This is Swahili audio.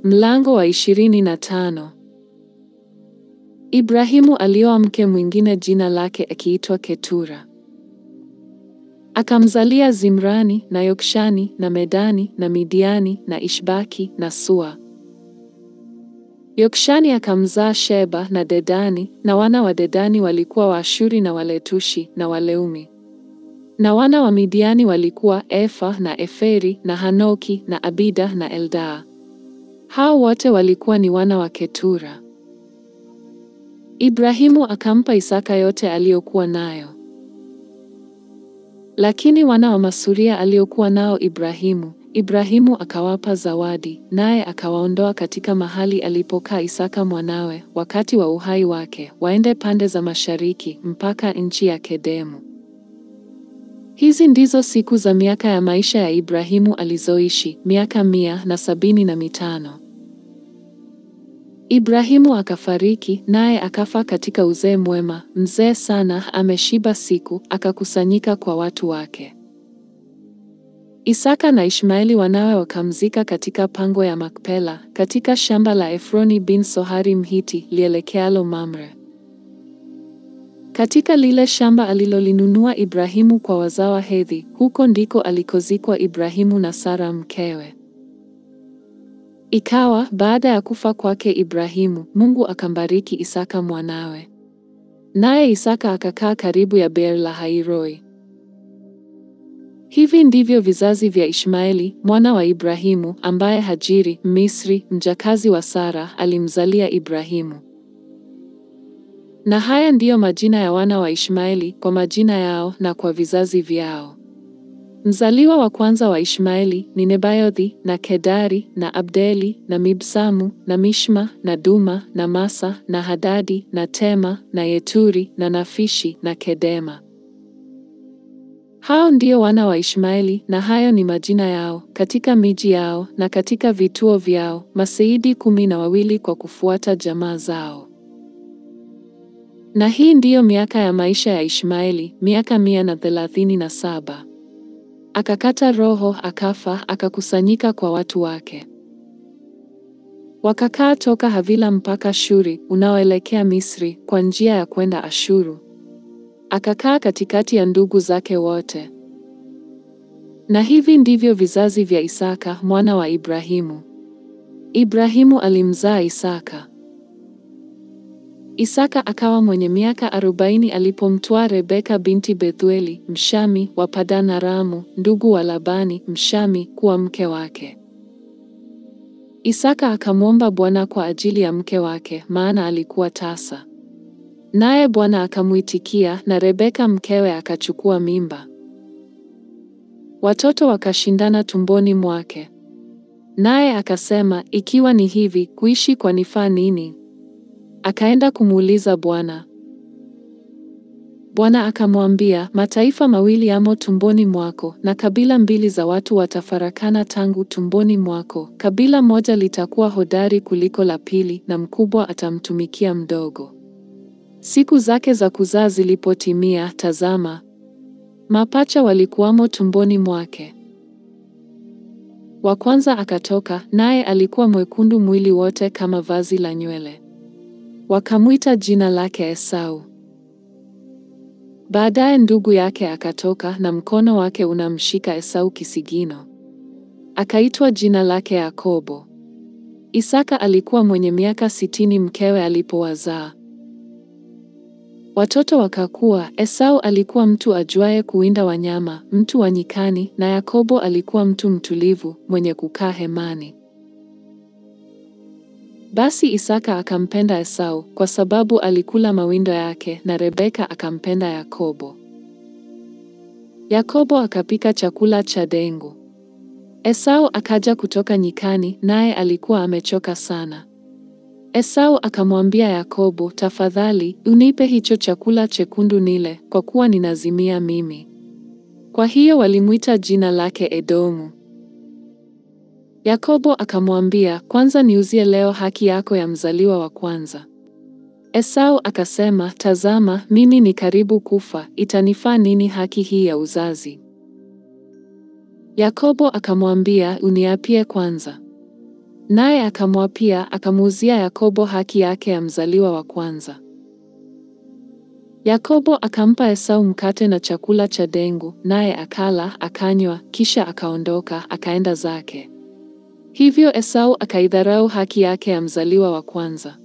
Mlango wa 25. Ibrahimu alioa mke mwingine jina lake akiitwa Ketura. Akamzalia Zimrani na Yokshani na Medani na Midiani na Ishbaki na Sua. Yokshani akamzaa Sheba na Dedani, na wana wa Dedani walikuwa Waashuri na Waletushi na Waleumi. Na wana wa Midiani walikuwa Efa na Eferi na Hanoki na Abida na Eldaa. Hao wote walikuwa ni wana wa Ketura. Ibrahimu akampa Isaka yote aliyokuwa nayo. Lakini wana wa masuria aliokuwa nao Ibrahimu akawapa zawadi, naye akawaondoa katika mahali alipokaa Isaka mwanawe wakati wa uhai wake, waende pande za mashariki mpaka nchi ya Kedemu. Hizi ndizo siku za miaka ya maisha ya Ibrahimu alizoishi, miaka 175. Ibrahimu akafariki, naye akafa katika uzee mwema, mzee sana, ameshiba siku, akakusanyika kwa watu wake. Isaka na Ishmaeli wanawe wakamzika katika pango ya Makpela, katika shamba la Efroni bin Sohari Mhiti, lielekealo Mamre. Katika lile shamba alilolinunua Ibrahimu kwa wazawa Hethi, huko ndiko alikozikwa Ibrahimu na Sara mkewe. Ikawa baada ya kufa kwake Ibrahimu, Mungu akambariki Isaka mwanawe. Naye Isaka akakaa karibu ya Beer-lahai-roi. Hivi ndivyo vizazi vya Ishmaeli mwana wa Ibrahimu, ambaye Hajiri Misri, mjakazi wa Sara, alimzalia Ibrahimu. Na haya ndiyo majina ya wana wa Ishmaeli kwa majina yao na kwa vizazi vyao. Mzaliwa wa kwanza wa Ishmaeli ni Nebayothi na Kedari na Abdeli na Mibsamu na Mishma na Duma na Masa na Hadadi na Tema na Yeturi na Nafishi na Kedema. Hao ndio wana wa Ishmaeli, na hayo ni majina yao katika miji yao na katika vituo vyao, maseidi 12 kwa kufuata jamaa zao. Na hii ndiyo miaka ya maisha ya Ishmaeli, miaka 137. Akakata roho, akafa, akakusanyika kwa watu wake. Wakakaa toka Havila mpaka Shuri unaoelekea Misri kwa njia ya kwenda Ashuru. Akakaa katikati ya ndugu zake wote. Na hivi ndivyo vizazi vya Isaka mwana wa Ibrahimu. Ibrahimu alimzaa Isaka. Isaka akawa mwenye miaka 40 alipomtwaa Rebeka binti Bethueli Mshami wa Padan Aramu, ndugu wa Labani Mshami, kuwa mke wake. Isaka akamwomba Bwana kwa ajili ya mke wake, maana alikuwa tasa. Naye Bwana akamuitikia, na Rebeka mkewe akachukua mimba. Watoto wakashindana tumboni mwake. Naye akasema, ikiwa ni hivi, kuishi kwanifaa nini? Akaenda kumuuliza Bwana. Bwana akamwambia, mataifa mawili yamo tumboni mwako, na kabila 2 za watu watafarakana tangu tumboni mwako. Kabila moja litakuwa hodari kuliko la pili, na mkubwa atamtumikia mdogo. Siku zake za kuzaa zilipotimia, tazama, mapacha walikuwamo tumboni mwake. Wa kwanza akatoka, naye alikuwa mwekundu mwili wote kama vazi la nywele. Wakamwita jina lake Esau. Baadaye ndugu yake akatoka, na mkono wake unamshika Esau kisigino. Akaitwa jina lake Yakobo. Isaka alikuwa mwenye miaka 60 mkewe alipowazaa. Watoto wakakua. Esau alikuwa mtu ajuaye kuwinda wanyama, mtu wa nyikani, na Yakobo alikuwa mtu mtulivu, mwenye kukaa hemani. Basi Isaka akampenda Esau kwa sababu alikula mawindo yake, na Rebeka akampenda Yakobo. Yakobo akapika chakula cha dengu. Esau akaja kutoka nyikani, naye alikuwa amechoka sana. Esau akamwambia Yakobo, tafadhali unipe hicho chakula chekundu nile, kwa kuwa ninazimia mimi. Kwa hiyo walimwita jina lake Edomu. Yakobo akamwambia, kwanza niuzie leo haki yako ya mzaliwa wa kwanza. Esau akasema, tazama, mimi ni karibu kufa, itanifaa nini haki hii ya uzazi? Yakobo akamwambia, uniapie kwanza. Naye akamwapia, akamuuzia Yakobo haki yake ya mzaliwa wa kwanza. Yakobo akampa Esau mkate na chakula cha dengu, naye akala, akanywa, kisha akaondoka, akaenda zake. Hivyo Esau akaidharau haki yake ya mzaliwa wa kwanza.